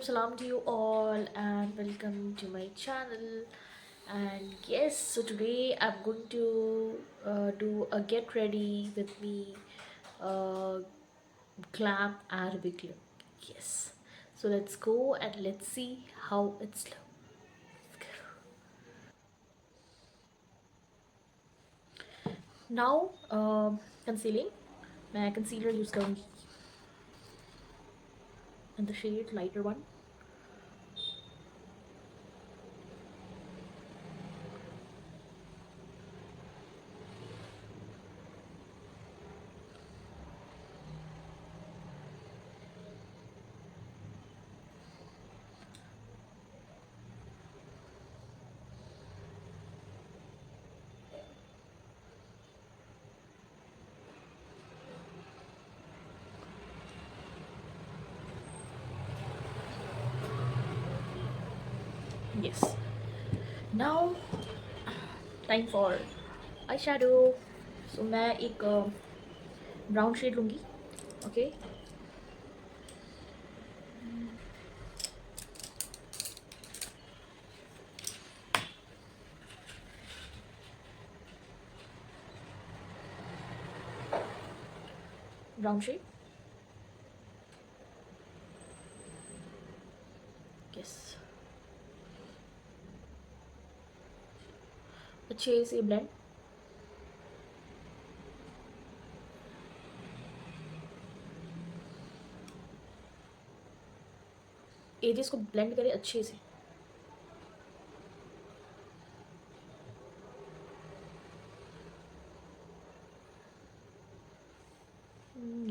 salam to you all and welcome to my channel. And yes, so today I'm going to do a get ready with me uh, glam Arabic look. Yes, so let's go and let's see how it's look. Now, concealing. मैं concealer use करूँगी in the shade lighter one. Yes. Now, time for eyeshadow. So मैं एक brown shade लूँगी. Okay. Brown shade. Yes. अच्छे से blend. Edges को blend करें अच्छे से.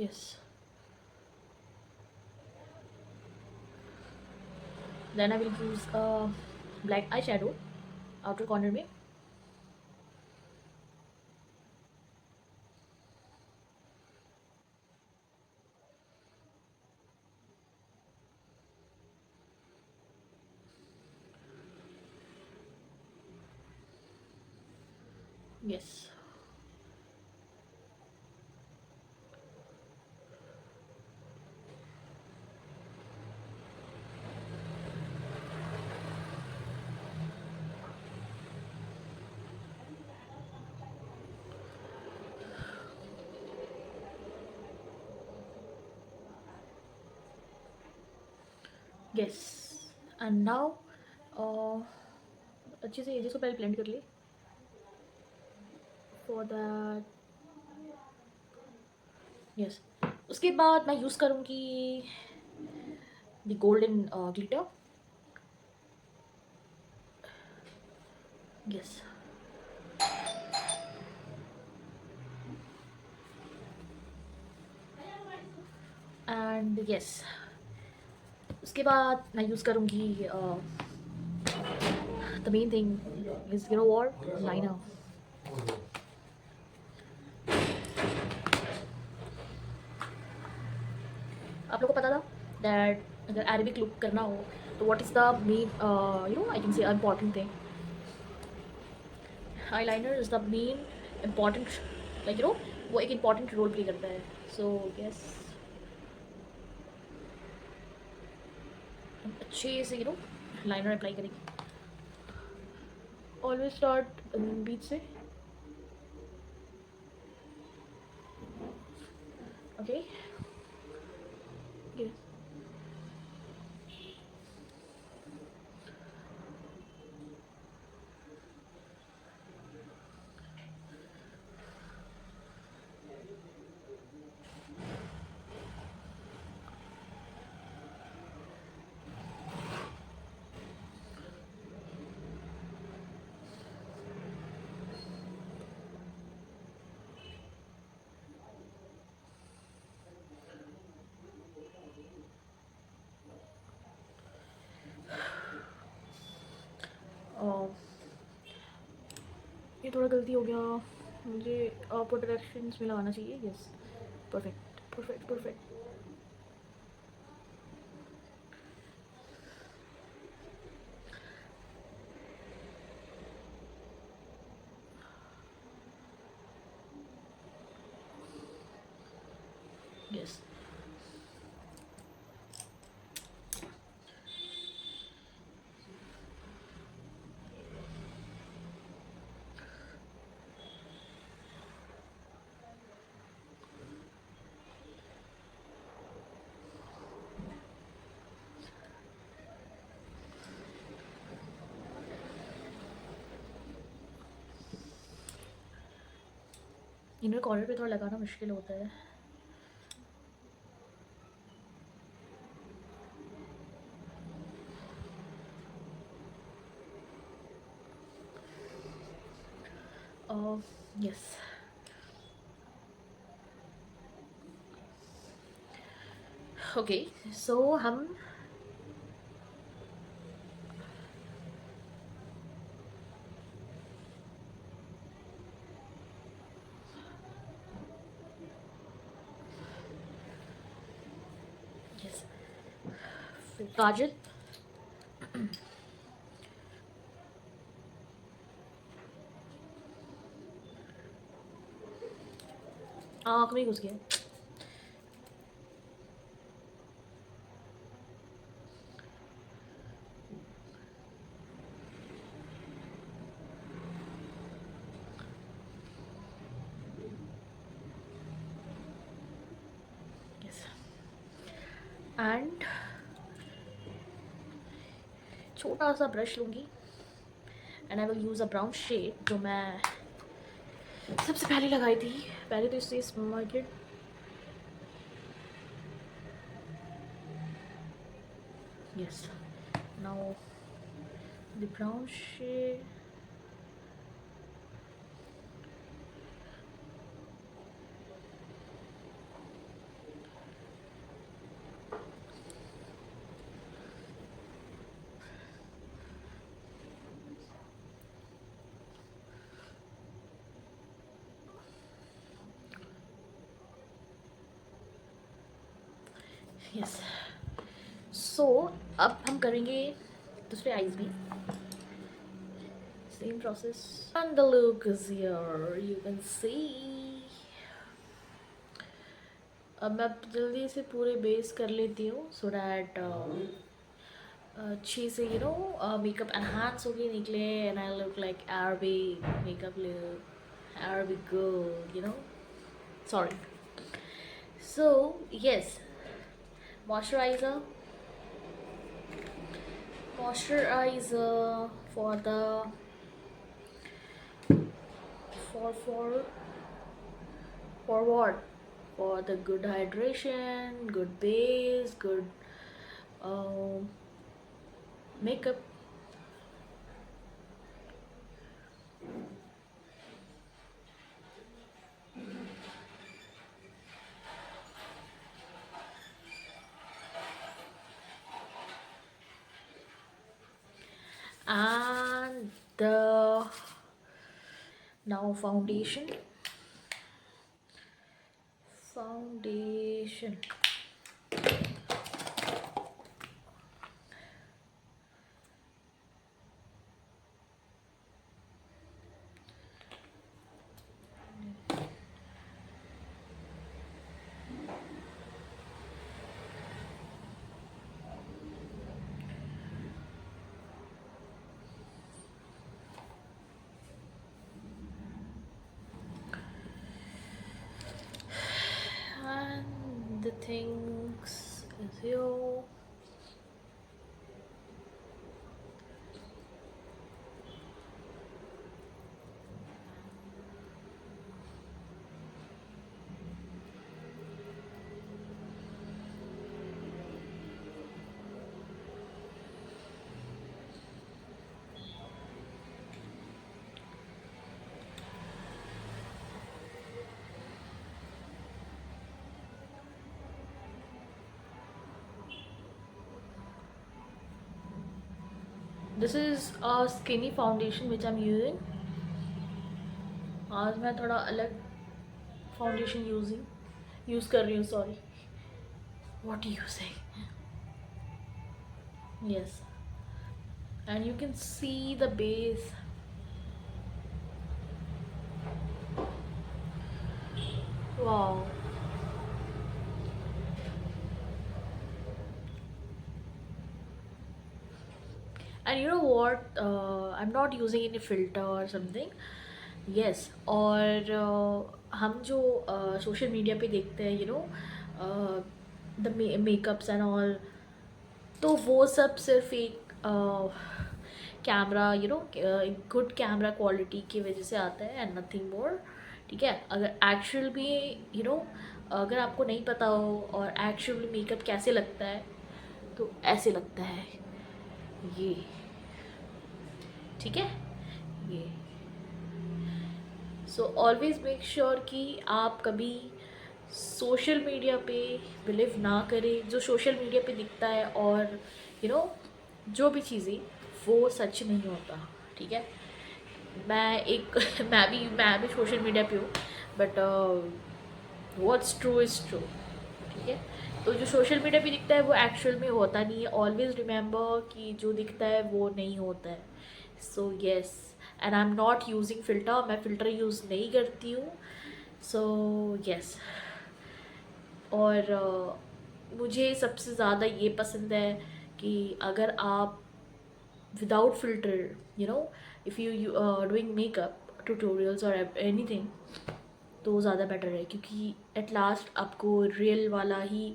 Yes. Then I will use black eye shadow outer corner में. यस. यस. एंड नाउ अच्छे से एजेस को पहले ब्लेंड कर ले. For that. यस. उसके बाद मैं यूज़ करूँगी the golden glitter. Yes. And yes. उसके बाद मैं यूज़ करूँगी the main thing is you know what, liner. आप लोगों को पता था दैट अगर अरेबिक लुक करना हो तो what is the main I can say important thing. eyeliner is the main important, like वो एक इम्पॉर्टेंट रोल प्ले करता है. सो यस, हम अच्छे से लाइनर अप्लाई करेंगे. ऑलवेज स्टार्ट बीच से. ओके. यस. ये थोड़ा गलती हो गया. मुझे प्रोटेक्शंस में लगाना चाहिए. Yes. Perfect perfect perfect. Yes. इनमें कॉलर पे थोड़ा लगाना मुश्किल होता है. Yes. Okay, so हम yes, फिर काजल. आँख में घुस गया. Yes. एंड छोटा सा ब्रश लूँगी and I will use a brown shade जो मैं सबसे पहले लगाई थी. पहले तो इससे market. Yes. Now the brown shade. Yes. So अब हम करेंगे दूसरे आईज भी. Same process. And the look is here. You can see. अब मैं जल्दी से पूरे बेस कर लेती हूँ सो डैट अच्छी से मेकअप एनहांस होके निकले and I look like RB makeup look RB girl. Sorry. So yes, moisturizer moisturizer for the for what, for the good hydration, good base, good um, makeup. And the now foundation. And the things is here. This is a skinny foundation which I'm using. आज मैं थोड़ा अलग foundation use कर रही हूँ. Sorry, what are you saying? Yes, and you can see the base. Wow. And you know what? I'm not using any filter or something. Yes. और हम जो सोशल मीडिया पे देखते हैं द मेकअप्स एंड ऑल, तो वो सब सिर्फ एक कैमरा गुड कैमरा क्वालिटी की वजह से आता है एंड नथिंग मोर. ठीक है। अगर एक्चुअल में अगर आपको नहीं पता हो और एक्चुअल में मेकअप कैसे लगता है, तो ऐसे लगता है ये, ठीक है, ये। सो ऑलवेज मेक श्योर कि आप कभी सोशल मीडिया पे बिलीव ना करें जो सोशल मीडिया पे दिखता है, और यू नो जो भी चीज़ें, वो सच नहीं होता, ठीक है। मैं एक मैं भी सोशल मीडिया पे हूँ, but what's true is true, ठीक है। तो जो सोशल मीडिया पे दिखता है वो एक्चुअल में होता नहीं है। ऑलवेज रिमेंबर कि जो दिखता है वो नहीं होता है। So yes, and I am not using filter, मैं फ़िल्टर यूज़ नहीं करती हूँ। सो येस, और मुझे सबसे ज़्यादा ये पसंद है कि अगर आप without filter, if you doing makeup tutorials और एनीथिंग, तो ज़्यादा बेटर है, क्योंकि एट लास्ट आपको रियल वाला ही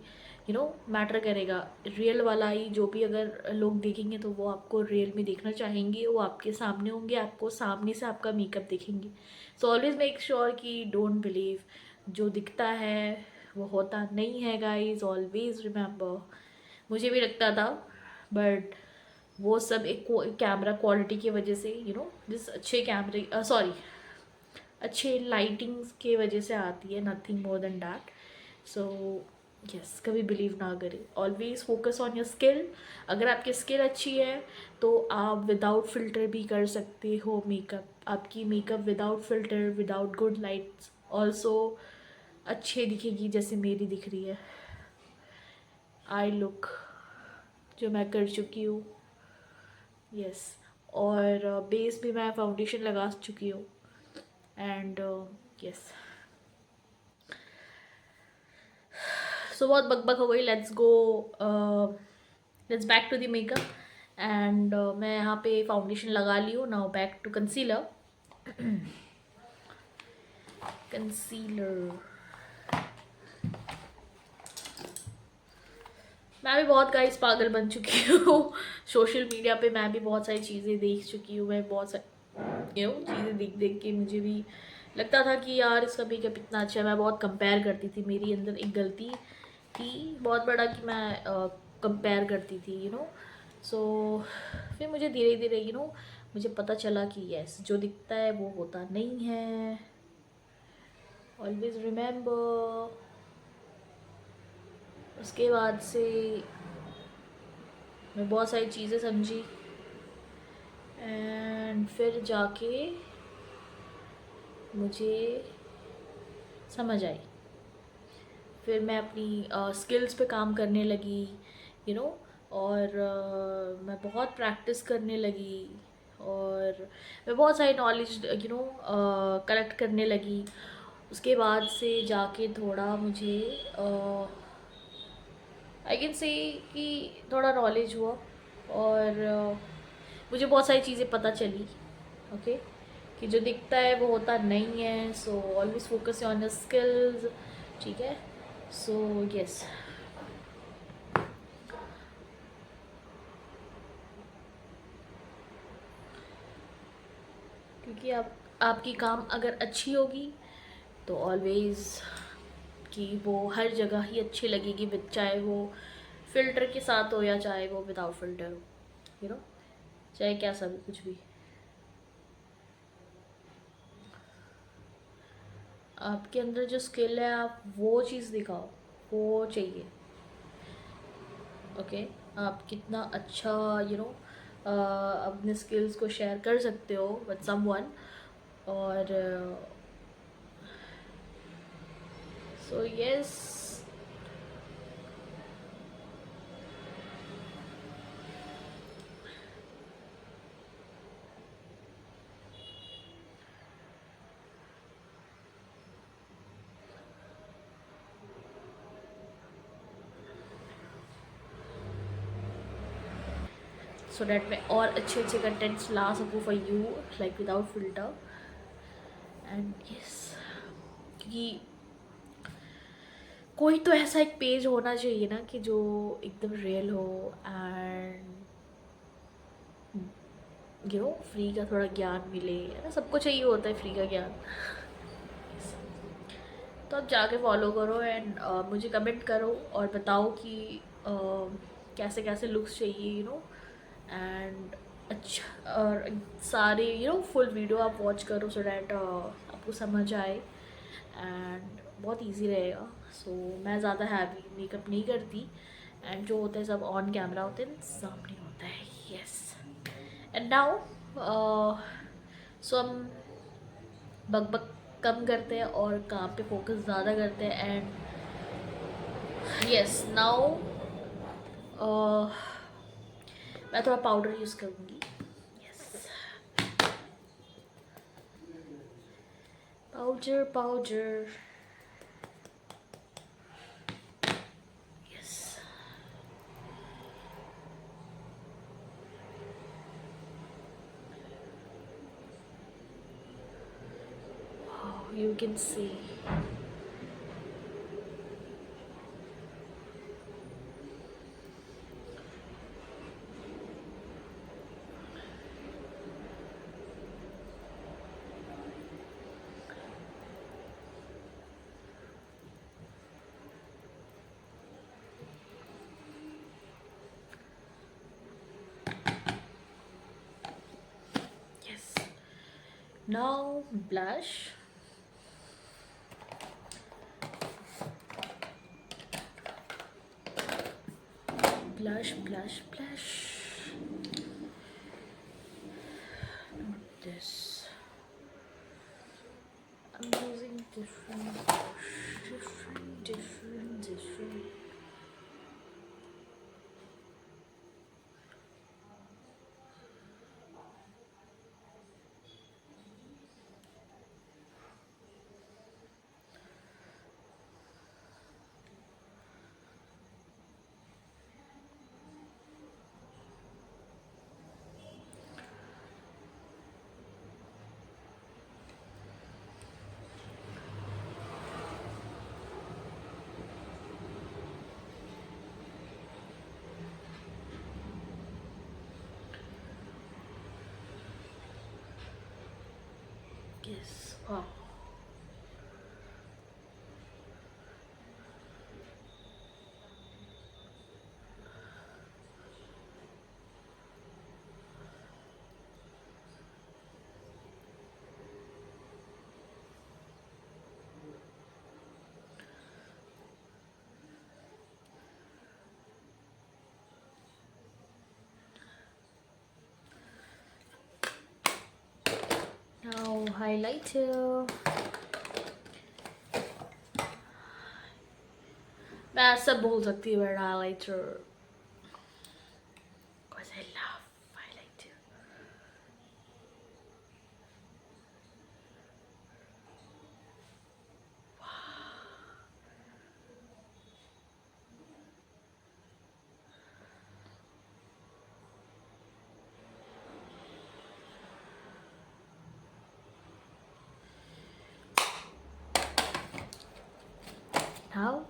मैटर करेगा। रियल वाला ही जो भी अगर लोग देखेंगे तो वो आपको रियल में देखना चाहेंगे, वो आपके सामने होंगे, आपको सामने से आपका मेकअप देखेंगे। सो ऑलवेज मेक श्योर कि डोंट बिलीव जो दिखता है वो होता नहीं है गाइज। ऑलवेज रिमेंबर, मुझे भी लगता था, बट वो सब एक कैमरा क्वालिटी की वजह से, जिस अच्छे कैमरे, सॉरी, अच्छे लाइटिंग्स के वजह से आती है, nothing more than that. So yes, कभी बिलीव ना करें, always focus on your skill. अगर आपकी स्किल अच्छी है तो आप विदाउट फ़िल्टर भी कर सकते हो मेकअप। आपकी makeup without filter, without good lights also अच्छे दिखेगी, जैसे मेरी दिख रही है आई लुक, जो मैं कर चुकी हूँ। यस, और बेस भी मैं फाउंडेशन लगा चुकी हूँ, एंड यस। सो बहुत बकबक हो गई, let's go, let's back to the makeup. And मैं यहाँ पे फाउंडेशन लगा ली हूँ। Now back to concealer. Concealer, मैं भी बहुत गाइस पागल बन चुकी हूँ सोशल मीडिया पे मैं भी बहुत सारी चीज़ें देख चुकी हूँ। मैं बहुत सारी चीज़ें देख देख के मुझे भी लगता था कि यार इसका मेकअप इतना अच्छा है। मैं बहुत कंपेयर करती थी, मेरी अंदर एक गलती थी बहुत बड़ा कि मैं कंपेयर करती थी, सो फिर मुझे धीरे धीरे मुझे पता चला कि यस, जो दिखता है वो होता नहीं है। Always remember. उसके बाद से मैं बहुत सारी चीज़ें समझी, एंड फिर जाके मुझे समझ आई। फिर मैं अपनी स्किल्स पे काम करने लगी, और मैं बहुत प्रैक्टिस करने लगी, और मैं बहुत सारी नॉलेज कलेक्ट करने लगी। उसके बाद से जाके थोड़ा मुझे आई कैन से कि थोड़ा नॉलेज हुआ, और मुझे बहुत सारी चीज़ें पता चली, ओके, कि जो दिखता है वो होता नहीं है। So always focus on your skills, ठीक है। सो यस, क्योंकि आप आपकी काम अगर अच्छी होगी तो ऑलवेज कि वो हर जगह ही अच्छी लगेगी, विद चाहे वो फ़िल्टर के साथ हो या चाहे वो विदाउट फ़िल्टर हो, चाहे कैसा भी कुछ भी। आपके अंदर जो स्किल है आप वो चीज़ दिखाओ, वो चाहिए, ओके। आप कितना अच्छा अपने स्किल्स को शेयर कर सकते हो विद समवन, और सो यस, सो डैट मैं और अच्छे अच्छे कंटेंट्स ला सकूँ for you, like without filter. And yes, क्योंकि कोई तो ऐसा एक पेज होना चाहिए ना कि जो एकदम रियल हो, एंड फ्री का थोड़ा ज्ञान मिले, है ना, सबको चाहिए होता है फ्री का ज्ञान। तो आप जाके फॉलो करो एंड मुझे कमेंट करो और बताओ कि कैसे कैसे लुक्स चाहिए, एंड अच्छा, और सारे फुल वीडियो आप वॉच करो सो डैट आपको समझ आए एंड बहुत इजी रहेगा। सो मैं ज़्यादा हैवी मेकअप नहीं करती एंड जो होता है सब ऑन कैमरा होते हैं, सामने होता है। यस, एंड नाउ सो हम बकबक कम करते हैं और काम पे फोकस ज़्यादा करते हैं। एंड यस नाउ मैं थोड़ा पाउडर यूज़ करूँगी। Yes, powder powder. Yes, you can see. Yes, now blush. Blush, blush, blush. Not this. I'm using different brush. Different. Yes, wow. Now highlighter. मैं सब बोल सकती हूँ but highlighter because I love highlighter. Now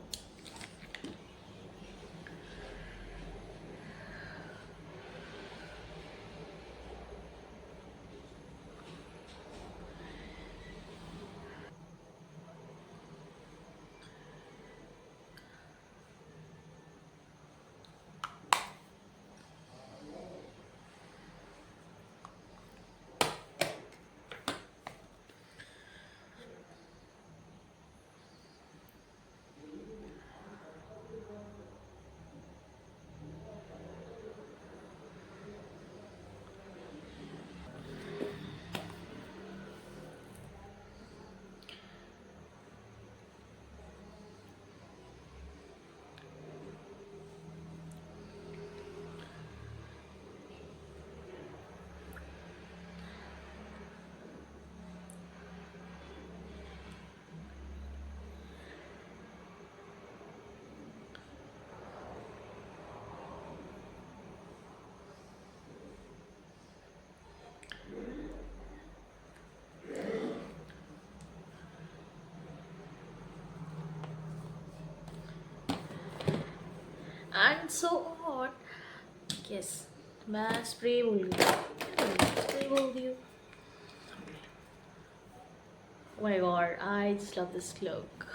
and so on. Yes, मैं spray बोल गई, spray बोल दी हूँ। Oh my god, I just love this look.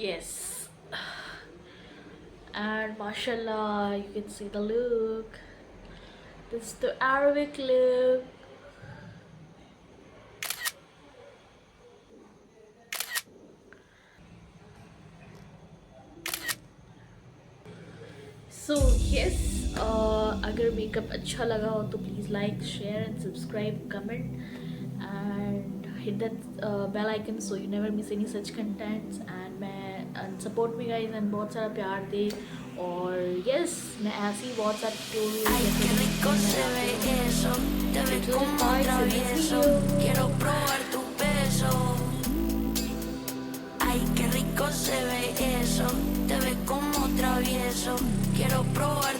Yes. And mashallah, you can see the look. This is the Arabic look. So yes, अगर makeup अच्छा लगा हो तो please like share and subscribe comment and hit that bell icon so you never miss any such contents and support me guys and बहुत सारा प्यार दे और yes मैं ऐसी बहुत सारे Ay, qué rico se ve eso, te ves como travieso, quiero probar tu beso. Ay, qué rico se ve eso, te ves como travieso, quiero probar